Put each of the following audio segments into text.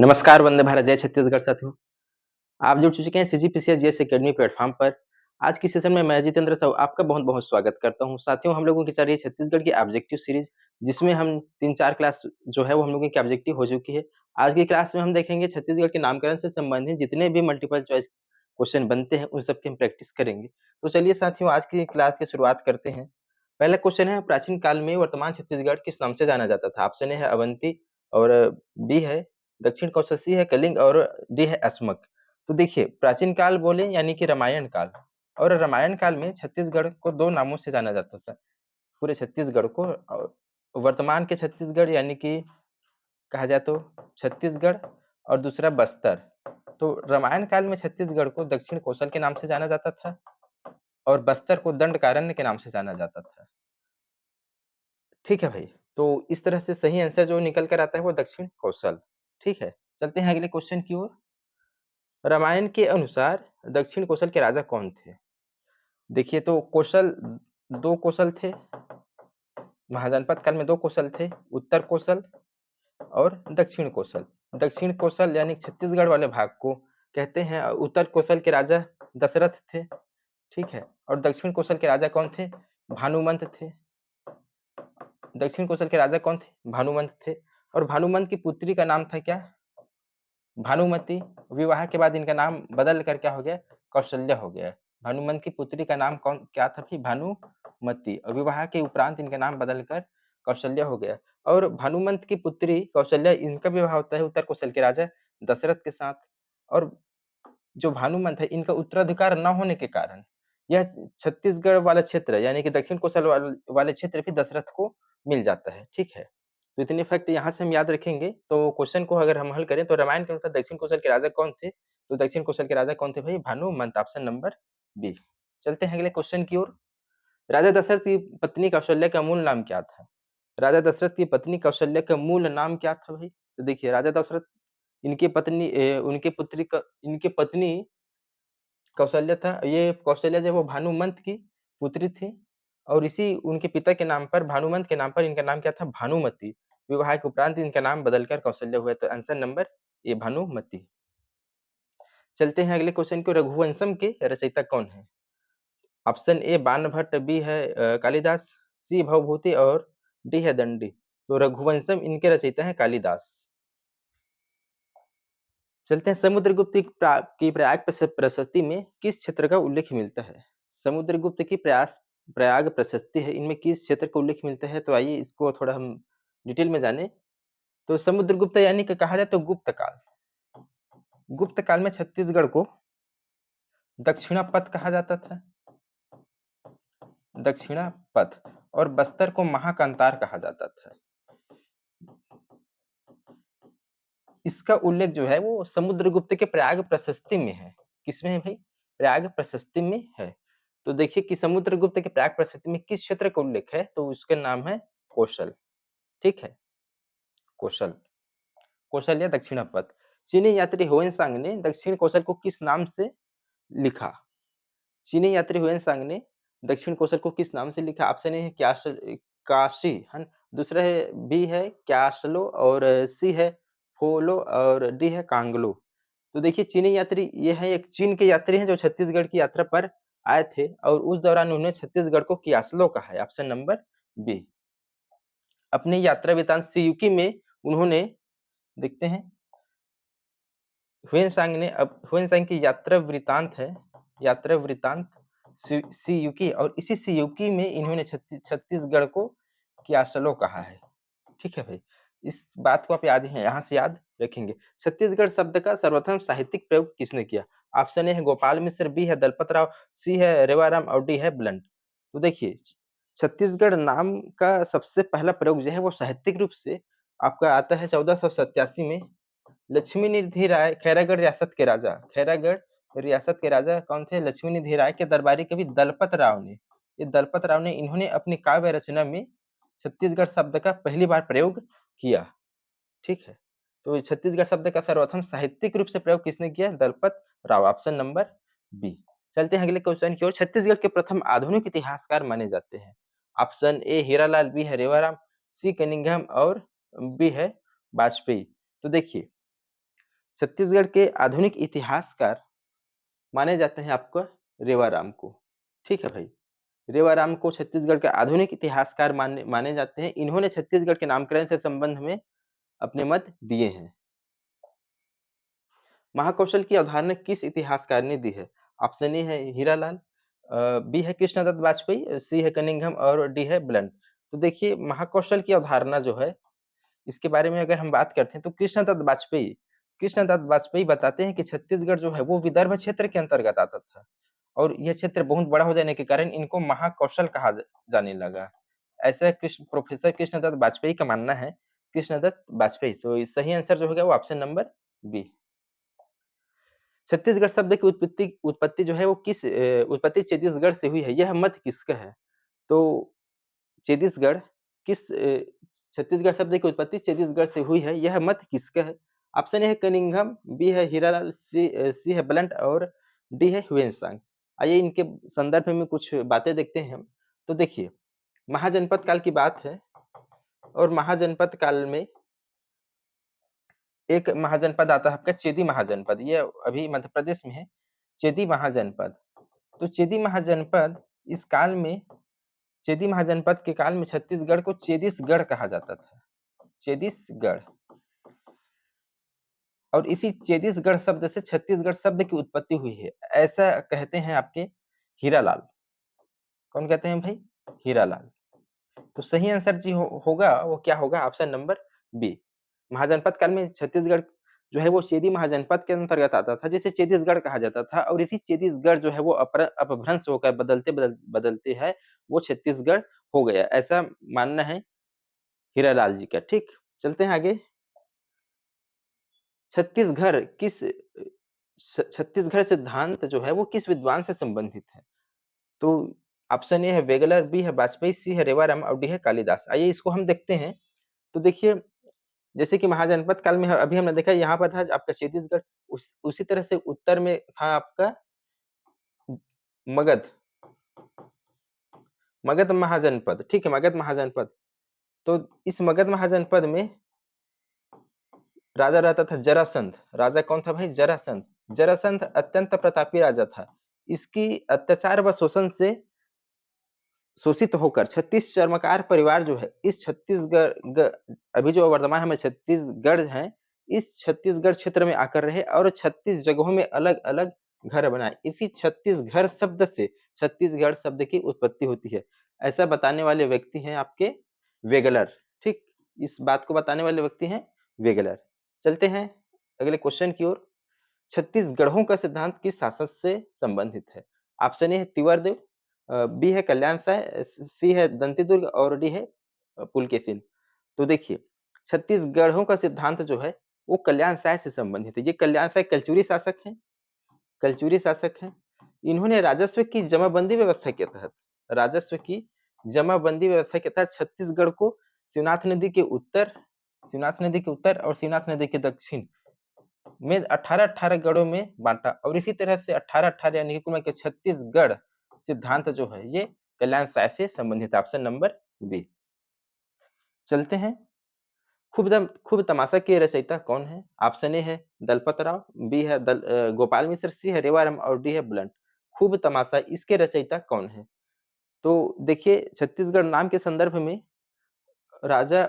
नमस्कार, वंदे भारत, जय छत्तीसगढ़ साथियों। आप जुड़ चुके हैं सीजीपीसीएस जीएस एकेडमी प्लेटफॉर्म पर। आज की सेशन में मैं जितेंद्र साहू आपका बहुत-बहुत स्वागत करता हूं। साथियों, हम लोगों की चल रही है छत्तीसगढ़ की ऑब्जेक्टिव सीरीज, जिसमें हम 3-4 क्लास जो है वो हम लोगों की ऑब्जेक्टिव हो चुकी है। आज की क्लास में हम देखेंगे छत्तीसगढ़ के नामकरण से संबंधित जितने भी मल्टीपल चॉइस क्वेश्चन बनते हैं, उन सब की हम प्रैक्टिस करेंगे। तो चलिए साथियों, आज की क्लास की शुरुआत करते हैं। पहला क्वेश्चन है, प्राचीन काल में वर्तमान छत्तीसगढ़ किस नाम से जाना जाता था? ऑप्शन ए है अवंती और बी है दक्षिण कौशल, सी है कलिंग और डी है अस्मक। तो देखिए, प्राचीन काल बोले यानी कि रामायण काल, और रामायण काल में छत्तीसगढ़ को 2 नामों से जाना जाता था। पूरे छत्तीसगढ़ को वर्तमान के छत्तीसगढ़ यानी कि कहा जाए तो छत्तीसगढ़ और दूसरा बस्तर। तो रामायण काल में छत्तीसगढ़ को दक्षिण कौशल के नाम से जाना जाता था और बस्तर को दंडकारण्य के नाम से जाना जाता था। ठीक है भाई, तो इस तरह से सही आंसर जो निकल कर आता है वो दक्षिण कौशल। ठीक है, चलते हैं अगले क्वेश्चन की ओर। रामायण के अनुसार दक्षिण कौशल के राजा कौन थे? देखिए, तो कौशल 2 कौशल थे। महाजनपद काल में 2 कौशल थे, उत्तर कौशल और दक्षिण कौशल। दक्षिण कौशल यानी छत्तीसगढ़ वाले भाग को कहते हैं। उत्तर कौशल के राजा दशरथ थे। ठीक है, और दक्षिण कौशल के राजा कौन थे? भानुमंत थे। दक्षिण कौशल के राजा कौन थे? भानुमंत थे। और भानुमंत की पुत्री का नाम था क्या? भानुमति। विवाह के बाद इनका नाम बदल कर क्या हो गया? कौशल्या हो गया। भानुमंत की पुत्री का नाम कौन क्या था भाई? भानुमति। और विवाह के उपरांत इनका नाम बदल कर कौशल्या हो गया। और भानुमंत की पुत्री कौशल्या, इनका विवाह होता है उत्तर कौशल के राजा दशरथ के साथ। और जो भानुमंत है, इनका उत्तराधिकार न होने के कारण यह छत्तीसगढ़ वाला क्षेत्र यानी कि दक्षिण कौशल वाले क्षेत्र भी दशरथ को मिल जाता है। ठीक है, तो इतने फैक्ट यहाँ से हम याद रखेंगे। तो क्वेश्चन को अगर हम हल करें तो रामायण के अनुसार दक्षिण कौशल के राजा कौन थे? तो दक्षिण कौशल के राजा कौन थे भाई? Bhanumant, option number B. चलते हैं अगले क्वेश्चन की ओर। राजा दशरथ की पत्नी कौशल्या का मूल नाम क्या था? राजा दशरथ की पत्नी कौशल्या का मूल नाम क्या था भाई? तो देखिए, राजा दशरथ, इनकी पत्नी कौशल्या था। ये कौशल्या जो है वो भानुमंत की पुत्री थी और इसी उनके पिता के नाम पर, भानुमंत के नाम पर, इनका नाम क्या था? भानुमति। विवाह के उपरांत इनका नाम बदलकर कौशल्या हुआ। तो आंसर नंबर ए, भानुमति। चलते हैं अगले क्वेश्चन को। रघुवंशम के रचयिता कौन है? ऑप्शन ए बाणभट्ट, बी है कालिदास, सी भवभूति और डी है दंडी। तो रघुवंशम इनके रचयिता हैं कालिदास। चलते हैं, समुद्रगुप्त की प्रयाग प्रशस्ति में किस क्षेत्र का उल्लेख मिलता है? समुद्रगुप्त की प्रयाग प्रशस्ति है, इनमें किस क्षेत्र का उल्लेख मिलता है? तो आइए इसको थोड़ा हम डिटेल में जाने। तो समुद्रगुप्त यानी कि कहा जाए तो गुप्त काल। गुप्त काल में छत्तीसगढ़ को दक्षिणापथ कहा जाता था, दक्षिणापथ, और बस्तर को महाकांतार कहा जाता था। इसका उल्लेख जो है वो समुद्रगुप्त के प्रयाग प्रशस्ति में है। किसमें है भाई? प्रयाग प्रशस्ति में है। तो देखिए कि समुद्रगुप्त के प्रयाग प्रशस्ति में किस क्षेत्र का उल्लेख है? तो उसका नाम है कौशल। ठीक है, कौशल, कौशल या दक्षिणापथ। चीनी यात्री हुएनसांग ने दक्षिण कौशल को किस नाम से लिखा? चीनी यात्री हुएनसांग ने दक्षिण कौशल को किस नाम से लिखा? ऑप्शन ए है काशी, है ना? दूसरा है बी है क्यासलो और सी है फोलो और डी है कांगलो। तो देखिए, चीनी यात्री ये है, एक चीन के यात्री हैं जो छत्तीसगढ़ की यात्रा पर आए थे और उस दौरान उन्होंने छत्तीसगढ़ को कियासलो कहा है। Option number B. अपनी यात्रा वृतांत सियुकी में उन्होंने, देखते हैं, हुएनसांग की यात्रा वृतांत है, यात्रा वृतांत सियुकी, और इसी सियुकी में इन्होंने छत्तीसगढ़ को कियासलो कहा है। ठीक है भाई, इस बात को आप यहाँ से याद रखेंगे। छत्तीसगढ़ शब्द का सर्वप्रथम साहित्यिक प्रयोग किसने किया? ऑप्शन ए है गोपाल मिश्र, बी है दलपत राव, सी है रेवाराम और डी है ब्लंट। तो देखिए, छत्तीसगढ़ नाम का सबसे पहला प्रयोग जो है वो साहित्यिक रूप से आपका आता है 1487 में। लक्ष्मी निधि राय, खैरागढ़ रियासत के राजा कौन थे? लक्ष्मी निधि राय के दरबारी कवि दलपत राव ने, इन्होंने अपनी काव्य रचना में छत्तीसगढ़ शब्द का पहली बार प्रयोग किया। ठीक है, तो छत्तीसगढ़ शब्द का सर्वप्रथम साहित्यिक रूप से प्रयोग किसने किया? Dalpat Rao, option number B. चलते हैं अगले क्वेश्चन की ओर। छत्तीसगढ़ के प्रथम आधुनिक इतिहासकार माने जाते हैं। ऑप्शन ए हीरालाल, बी है रेवाराम, सी कनिंघम और बी है वाजपेयी। तो देखिए, छत्तीसगढ़ के आधुनिक इतिहासकार माने जाते हैं आपका रेवाराम को। ठीक है भाई, रेवाराम को छत्तीसगढ़ के आधुनिक इतिहासकार माने माने जाते हैं। इन्होंने छत्तीसगढ़ के नामकरण से संबंध में अपने मत दिए हैं। महाकौशल की अवधारणा किस इतिहासकार ने दी है? ऑप्शन ए है हीरालाल, बी है कृष्णदत्त वाजपेयी, सी है कनिंघम और डी है ब्लंट। तो देखिए, महाकौशल की अवधारणा जो है, इसके बारे में अगर हम बात करते हैं तो कृष्णदत्त वाजपेयी बताते हैं कि छत्तीसगढ़ जो है वो विदर्भ क्षेत्र के अंतर्गत आता था और यह क्षेत्र बहुत बड़ा हो जाने के कारण इनको महाकौशल कहा जाने लगा। ऐसा प्रोफेसर कृष्णदत्त वाजपेयी का मानना है। कृष्णदत्त वाजपेयी, तो सही आंसर जो होगा वो ऑप्शन नंबर बी। छत्तीसगढ़ शब्द की उत्पत्ति जो है वो उत्पत्ति छत्तीसगढ़ से हुई है, यह मत किसका है? तो छत्तीसगढ़ किस छत्तीसगढ़ शब्द की उत्पत्ति छत्तीसगढ़ से हुई है, यह मत किसका है? ऑप्शन ए है कनिंघम, बी है हीरालाल, सी है ब्लंट और डी है ह्यूएन आइए इनके संदर्भ में कुछ बातें देखते हैं हम। तो देखिए, महाजनपद काल की बात है और महाजनपद काल में एक महाजनपद आता है आपका चेदी महाजनपद, ये अभी मध्य प्रदेश में है, चेदी महाजनपद। तो चेदी महाजनपद इस काल में चेदी महाजनपद के काल में छत्तीसगढ़ को चेदिसगढ़ कहा जाता था, चेदिसगढ़। और इसी चेदिसगढ़ शब्द से छत्तीसगढ़ शब्द की उत्पत्ति हुई है, ऐसा कहते हैं आपके हीरालाल। कौन कहते हैं भाई? हीरालाल। तो सही आंसर जी होगा वो क्या होगा? Option number B. महाजनपद काल में छत्तीसगढ़ जो है वो चेदी महाजनपद के अंतर्गत आता था, जिसे चेदिसगढ़ कहा जाता था और इसी चेदिसगढ़ जो है वो अपभ्रंश होकर बदलते है वो छत्तीसगढ़ हो गया, ऐसा मानना है हीरालाल जी का। ठीक, चलते हैं आगे। छत्तीसगढ़ किस छत्तीसगढ़ सिद्धांत जो है वो किस विद्वान से संबंधित है? तो ऑप्शन ए है वेगलर, बी है वाजपेयी, सी है रेवाराम और डी है कालिदास। आइए इसको हम देखते हैं। तो देखिए, जैसे कि महाजनपद काल में अभी हमने देखा यहाँ पर था आपका छत्तीसगढ़, उसी तरह से उत्तर में था आपका मगध, मगध महाजनपद। ठीक है, मगध महाजनपद। तो इस मगध महाजनपद में राजा रहता था जरासंध। राजा कौन था भाई? जरासंध। जरासंध अत्यंत प्रतापी राजा था। इसकी अत्याचार व शोषण से शोषित होकर छत्तीस चर्मकार परिवार जो है इस अभी जो वर्तमान हमें छत्तीसगढ़ है, इस छत्तीसगढ़ क्षेत्र में आकर रहे और 36 जगहों में अलग-अलग घर बनाए। इसी छत्तीसगढ़ शब्द से छत्तीसगढ़ शब्द की उत्पत्ति होती है, ऐसा बताने वाले व्यक्ति हैं आपके वेगलर। ठीक, इस बात को बताने वाले व्यक्ति हैं वेगलर। चलते हैं अगले क्वेश्चन की ओर। छत्तीसगढ़ों का सिद्धांत किस शासक से संबंधित है? ऑप्शन ए है तिवारदेव, बी है कल्याण साय, सी है दंतेदुर्ग और डी है पुलकेशिन। तो देखिए, छत्तीसगढ़ों का सिद्धांत जो है वो कल्याण साय से संबंधित है। ये कल्याण साय कलचुरी शासक हैं, कलचुरी शासक हैं। इन्होंने राजस्व की जमाबंदी व्यवस्था के तहत छत्तीसगढ़ को शिवनाथ नदी के उत्तर और शिवनाथ नदी के दक्षिण में 18-18 गढ़ों में बांटा और इसी तरह से 18-18 यानी कि कुल मिलाकर 36 गढ़ सिद्धांत जो है ये कल्याण साय से संबंधित। Option number B. चलते हैं, खूब तमाशा के रचयिता कौन है? ऑप्शन ए है दलपत राव, बी है गोपाल मिश्र, सी है रेवाराम और डी है ब्लंट। खूब तमाशा, इसके रचयिता कौन है? तो देखिए, छत्तीसगढ़ नाम के संदर्भ में राजा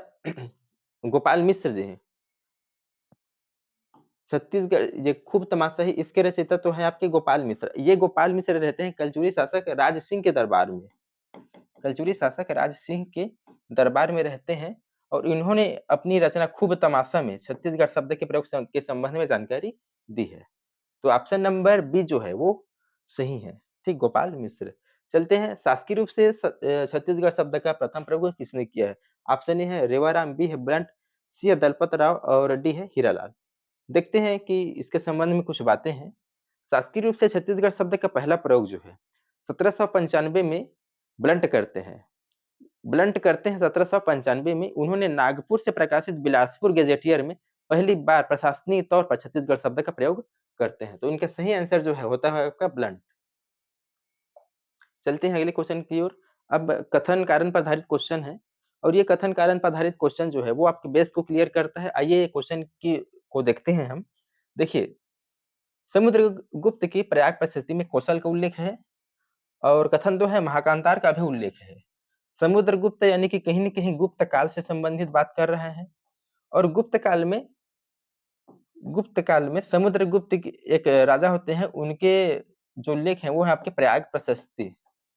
गोपाल मिश्र जी हैं। छत्तीसगढ़ ये खूब तमाशा है, इसके रचयिता तो हैं आपके गोपाल मिश्र। ये गोपाल मिश्र रहते हैं कलचुरी शासक राज सिंह के दरबार में। कलचुरी शासक राज सिंह के दरबार में रहते हैं और इन्होंने अपनी रचना खूब तमाशा में छत्तीसगढ़ शब्द के प्रयोग के संबंध में जानकारी दी है। तो ऑप्शन नंबर बी जो है वो सही है। ठीक, गोपाल मिश्र। चलते हैं, शासकीय रूप से छत्तीसगढ़ शब्द का प्रथम प्रयोग किसने किया है? ऑप्शन ए है रेवाराम, बी है ब्लंट, सी है दलपत राव और डी है हीरालाल। देखते हैं कि इसके संबंध में कुछ बातें हैं। शासकीय रूप से छत्तीसगढ़ शब्द का पहला प्रयोग जो है 1795 में ब्लंट करते हैं। 1795 में उन्होंने नागपुर से प्रकाशित बिलासपुर गैजेटियर में पहली बार प्रशासनिक तौर पर छत्तीसगढ़ शब्द का प्रयोग करते हैं। तो इनका सही आंसर जो है होता है आपका ब्लंट। चलते हैं अगले क्वेश्चन की ओर। अब कथन कारण पर आधारित क्वेश्चन है। और ये कथन कारण पर आधारित क्वेश्चन जो है वो आपके बेस को क्लियर करता है। आइए क्वेश्चन की को देखते हैं हम। देखिए, समुद्रगुप्त की प्रयाग प्रशस्ति में कौशल का उल्लेख है और कथन 2 है महाकांतार का भी उल्लेख है। समुद्रगुप्त यानी कि कहीं न कहीं गुप्त काल से संबंधित बात कर रहे हैं और गुप्त काल में समुद्रगुप्त की एक राजा होते हैं, उनके जो लेख हैं वो है आपके प्रयाग प्रशस्ति।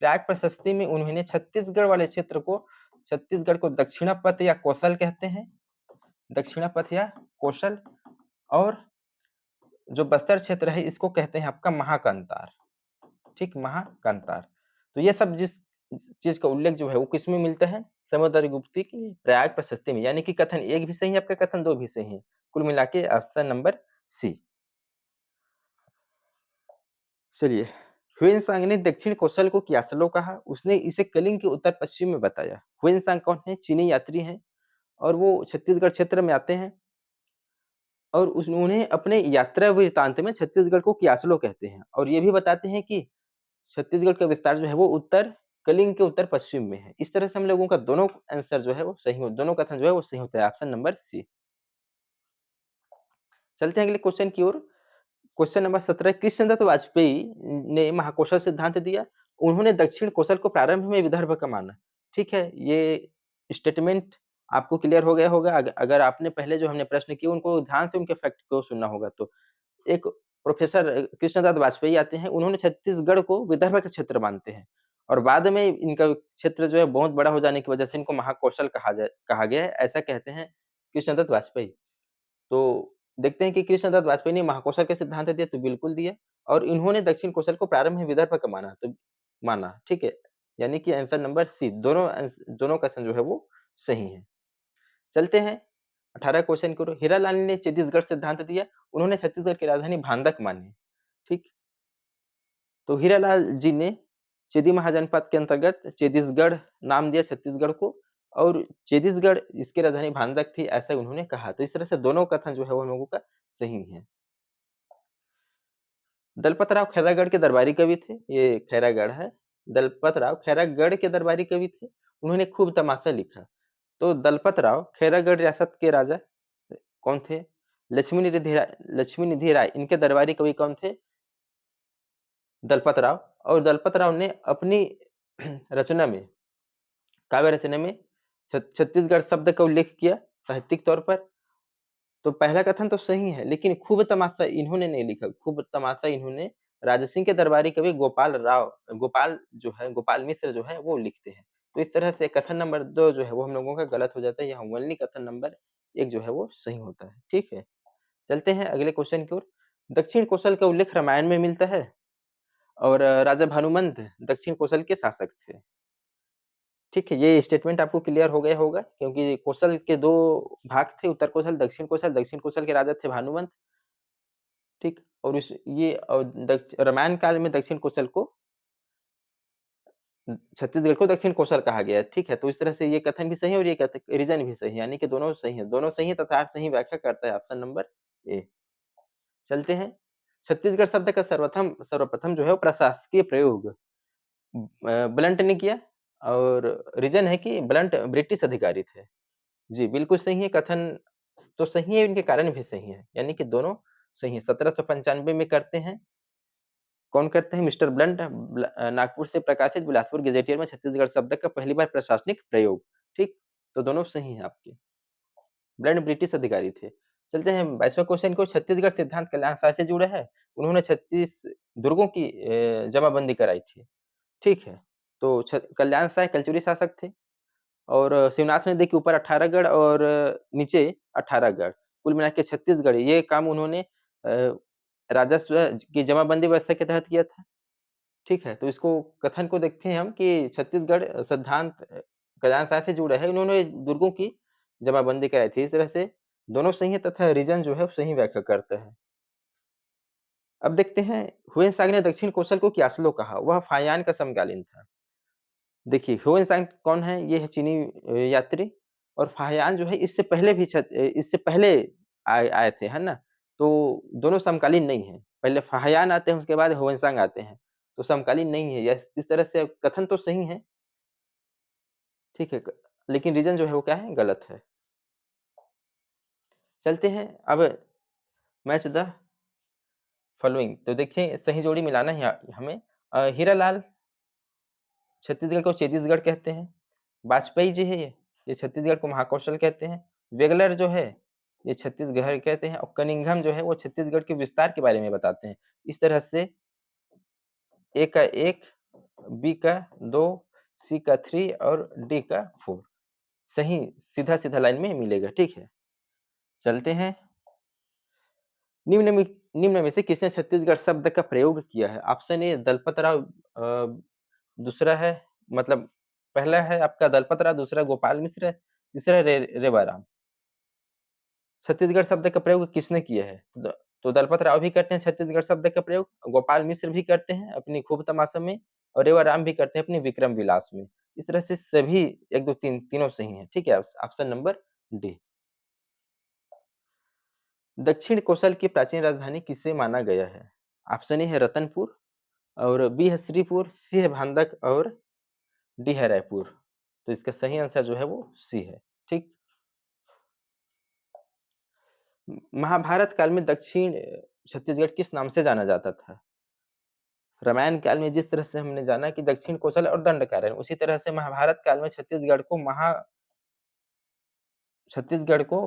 प्रयाग प्रशस्ति में उन्होंने छत्तीसगढ़ वाले क्षेत्र को छत्तीसगढ़ को दक्षिणापथ या कौशल कहते हैं, दक्षिणापथ या कौशल, और जो बस्तर क्षेत्र है इसको कहते हैं आपका महाकांतार, ठीक, महाकांतार। तो ये सब जिस चीज का उल्लेख जो है वो किसमें मिलता है? समुद्रगुप्त की प्रयाग प्रशस्ति में, यानी कि कथन 1 भी सही है आपका, कथन 2 भी सही है। कुल मिला के ऑप्शन नंबर सी। चलिए, ह्वेनसांग ने दक्षिण कौशल को क्यासलो कहा, उसने इसे कलिंग के उत्तर पश्चिम में बताया। ह्वेनसांग कौन है? चीनी यात्री हैं और वो छत्तीसगढ़ क्षेत्र में आते हैं और उन्होंने अपने यात्रा वृत्तांत में छत्तीसगढ़ को क्यासलो कहते हैं और ये भी बताते हैं कि छत्तीसगढ़ का विस्तार जो है वो उत्तर कलिंग के उत्तर पश्चिम में है। इस तरह से हम लोगों का दोनों आंसर जो है वो सही हो, दोनों कथन जो है वो सही होता है, ऑप्शन नंबर सी। चलते हैं अगले क्वेश्चन की ओर। क्वेश्चन नंबर 17, कृष्णदत्त वाजपेयी ने महाकौशल सिद्धांत दिया। उन्होंने दक्षिण कौशल को प्रारंभ में विदर्भ का माना। ठीक है, ये स्टेटमेंट आपको क्लियर हो गया होगा। अगर आपने पहले जो हमने प्रश्न किए उनको ध्यान से उनके फैक्ट को सुनना होगा तो। एक प्रोफेसर कृष्णदत्त वाजपेयी आते हैं, उन्होंने छत्तीसगढ़ को विदर्भ का क्षेत्र मानते हैं और बाद में इनका क्षेत्र जो है बहुत बड़ा हो जाने की वजह से इनको महाकौशल कहा गया है, ऐसा कहते हैं कृष्णदत्त वाजपेयी। तो देखते हैं कि कृष्णदत्त वाजपेयी ने महाकौशल का सिद्धांत दिया, तो बिल्कुल दिया और इन्होंने दक्षिण कौशल को प्रारंभ में विदर्भ का माना, तो माना, ठीक है। यानी कि आंसर नंबर सी, दोनों कथन जो है वो सही है। चलते हैं 18 क्वेश्चन की ओर। हीरालाल ने छत्तीसगढ़ सिद्धांत दिया, उन्होंने छत्तीसगढ़ की राजधानी भांदक मानी, ठीक। तो हीरालाल जी ने चेदी महाजनपद के अंतर्गत छत्तीसगढ़ नाम दिया छत्तीसगढ़ को और छत्तीसगढ़ इसकी राजधानी भांदक थी, ऐसा उन्होंने कहा। तो इस तरह से दोनों कथन जो है वो हम लोगों का सही है। दलपतराव खैरागढ़ के दरबारी कवि थे, ये खैरागढ़ है। दलपतराव खैरागढ़ के दरबारी कवि थे, उन्होंने खूब तमाशा लिखा। तो दलपतराव खैरागढ़ रियासत के राजा कौन थे? लक्ष्मी निधि राय, इनके दरबारी कवि कौन थे? दलपत राव। और दलपत राव ने अपनी रचना में, काव्य रचना में छत्तीसगढ़ शब्द का उल्लेख किया साहित्यिक तौर पर। तो पहला कथन तो सही है, लेकिन खूब तमाशा इन्होंने नहीं लिखा। खूब तमाशा इन्होंने राजसिंह के दरबारी कवि गोपाल मिश्र जो है वो लिखते हैं। तो इस तरह से कथन नंबर 2 जो है वो हम लोगों का गलत हो जाता है। यहाँ ओनली कथन नंबर 1 जो है वो सही होता है। ठीक है, चलते हैं अगले क्वेश्चन की ओर। दक्षिण कौशल का उल्लेख रामायण में मिलता है और राजा भानुमंत दक्षिण कौशल के शासक थे। ठीक है, ये स्टेटमेंट आपको क्लियर हो गया होगा क्योंकि कौशल के 2 भाग थे, उत्तर कौशल, दक्षिण कौशल। दक्षिण कौशल के राजा थे भानुमंत, ठीक? और उस ये और दक्ष रामायण काल में दक्षिण कौशल को छत्तीसगढ़ को दक्षिण कौशल कहा गया है, ठीक है? तो इस तरह से ये कथन भी सही है और ये रीज़न भी सही है, यानी कि दोनों सही है। दोनों सही है तथा सही व्याख्या करता है ऑप्शन नंबर ए। चलते हैं, छत्तीसगढ़ शब्द का सर्वप्रथम जो है वो प्रशासकीय प्रयोग ब्लंट ने किया और रीज़न है कि ब्लंट ब्रिटिश अधिकारी थे। जी, बिल्कुल सही है, कथन तो सही है, इनके कारण भी सही है, यानी कि दोनों सही हैं। 1795 में करते हैं, कौन करते हैं? मिस्टर ब्लंट नागपुर से प्रकाशित बिलासपुर गैजेटियर में छत्तीसगढ़ शब्द का पहली बार प्रशासनिक प्रयोग, ठीक? तो दोनों सही हैं आपके। ब्लंट ब्रिटिश अधिकारी थे। चलते हैं 22वां क्वेश्चन को। छत्तीसगढ़ सिद्धांत कल्याण साय से जुड़ा है। उन्होंने 36 दुर्गों की जमाबंदी कराई थी। ठीक है, तो कल्याण साय कलचुरी शासक थे और शिवनाथ नदी के ऊपर 18 गढ़ और नीचे 18 गढ़, कुल मिला के 36 गढ़। ये काम उन्होंने राजस्व की जमाबंदी व्यवस्था के तहत किया था। ठीक है, तो इसको कथन को देखते हैं हम कि छत्तीसगढ़ सिद्धांत कल्याण साय से जुड़ा है। उन्होंने दुर्गों की जमाबंदी कराई थी। इस तरह से दोनों सही है तथा रीजन जो है वो सही व्याख्या करता है। अब देखते हैं, हुएन ने दक्षिण कौशल को क्यास्लो कहा। वह फायान का समकालीन था। देखिए, ह्वेन सांग कौन है? ये है चीनी यात्री और फाहियान जो है इससे पहले आए आए थे, है ना? तो दोनों समकालीन नहीं हैं। पहले फाहियान आते हैं, उसके बाद ह्वेन सांग आते हैं। तो समकालीन नहीं है। इस तरह से कथन तो सही है, ठीक है। लेकिन रीजन जो है वो क्या है, गलत है। चलते हैं अब मैच द फॉलोइंग। तो देखिए सही जोड़ी मिलाना है हमें। हीरालाल छत्तीसगढ़ को छत्तीसगढ़ कहते हैं। वाजपेयी जी है ये छत्तीसगढ़ को महाकौशल कहते हैं। वेगलर जो है ये छत्तीसगढ़ कहते हैं, और कनिंघम जो है वो छत्तीसगढ़ के विस्तार के बारे में बताते हैं। इस तरह से ए का 1, बी का 2, सी का 3 और डी का 4 सही सीधा-सीधा लाइन में मिलेगा, ठीक है। चलते हैं। निम्न में से किसने छत्तीसगढ़ शब्द का प्रयोग किया है? ऑप्शन ए दलपत राव, दूसरा है मतलब पहला है आपका दलपत राव, दूसरा गोपाल मिश्र, तीसरा रेवाराम। छत्तीसगढ़ शब्द का प्रयोग किसने किया है? तो दलपत राव भी करते हैं छत्तीसगढ़ शब्द का प्रयोग, गोपाल मिश्र भी करते हैं अपनी खूब तमाशा में, और रेवाराम भी करते हैं अपनी विक्रम विलास में। इस तरह से सभी 1, 2, 3 तीनों सही हैं, ठीक है। Option number D. दक्षिण कोसल की प्राचीन राजधानी किसे माना गया है? ऑप्शन ए है रतनपुर, और बी है श्रीपुर, सी है भांदक और डी है रायपुर। तो इसका सही आंसर जो है वो सी है, ठीक। महाभारत काल में दक्षिण छत्तीसगढ़ किस नाम से जाना जाता था? रामायण काल में जिस तरह से हमने जाना कि दक्षिण कोसल और दंडकारण्य, उसी तरह से महाभारत काल में छत्तीसगढ़ को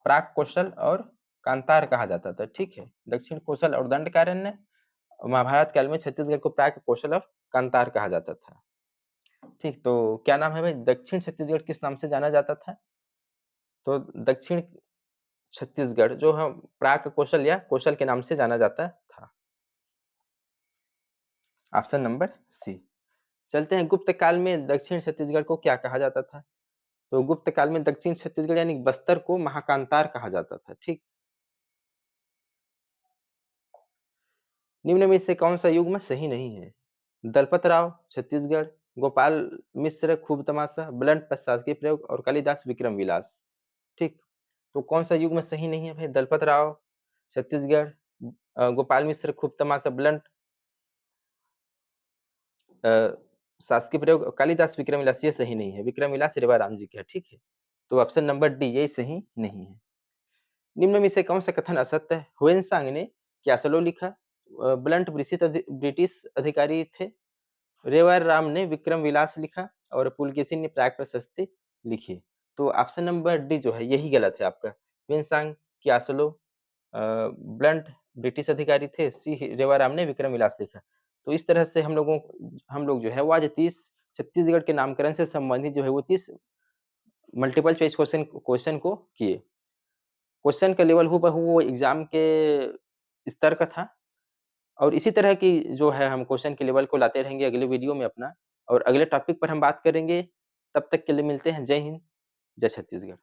प्राक कौशल और कांतार कहा जाता था, ठीक है। दक्षिण कोसल और दंडकारण्य, महाभारत काल में छत्तीसगढ़ को प्राक कौशल और कांतार कहा जाता था, ठीक। तो क्या नाम है भाई, दक्षिण छत्तीसगढ़ किस नाम से जाना जाता था? तो दक्षिण छत्तीसगढ़ जो हम प्राक कौशल या कौशल के नाम से जाना जाता था। Option number C. चलते हैं, गुप्त काल में दक्षिण छत्तीसगढ़ को क्या कहा जाता था? तो गुप्त काल में दक्षिण छत्तीसगढ़ यानी बस्तर को महाकांतार कहा जाता था, ठीक। निम्न में से कौन सा युग्म सही नहीं है? दलपत राव छत्तीसगढ़, गोपाल मिश्र खूब तमाशा, ब्लंट प्रशासकीय प्रयोग और कालिदास विक्रम विलास, ठीक। तो कौन सा युग्म सही नहीं है भाई? दलपत राव छत्तीसगढ़, गोपाल मिश्र खूब तमाशा, ब्लंट शासकीय प्रयोग, कालिदास विक्रम विलास ये सही नहीं है। विक्रम विलास रेवाराम जी का है, ठीक है। तो ऑप्शन नंबर डी ये सही नहीं है। निम्न में से कौन सा कथन असत्य है? ह्वेनसांग ने क्यासलो लिखा, ब्लंट ब्रिटिश अधिकारी थे, रेवार राम ने विक्रम विलास लिखा और पुलकेशिन ने प्राग प्रशस्ति लिखी। तो ऑप्शन नंबर डी जो है यही गलत है आपका। ह्वेनसांग क्यासलो ब्लंट ब्रिटिश अधिकारी थे, सी रेवाराम ने विक्रम विलास लिखा। तो इस तरह से हम लोग जो है वो आज 30 छत्तीसगढ़ के नामकरण से संबंधित जो है वो 30 मल्टीपल चॉइस क्वेश्चन को किए। क्वेश्चन का लेवल हूबहू वो एग्जाम के स्तर का था, और इसी तरह की जो है हम क्वेश्चन के लेवल को लाते रहेंगे अगले वीडियो में अपना, और अगले टॉपिक पर हम बात करेंगे। तब तक के लिए मिलते हैं। जय हिंद, जय छत्तीसगढ़।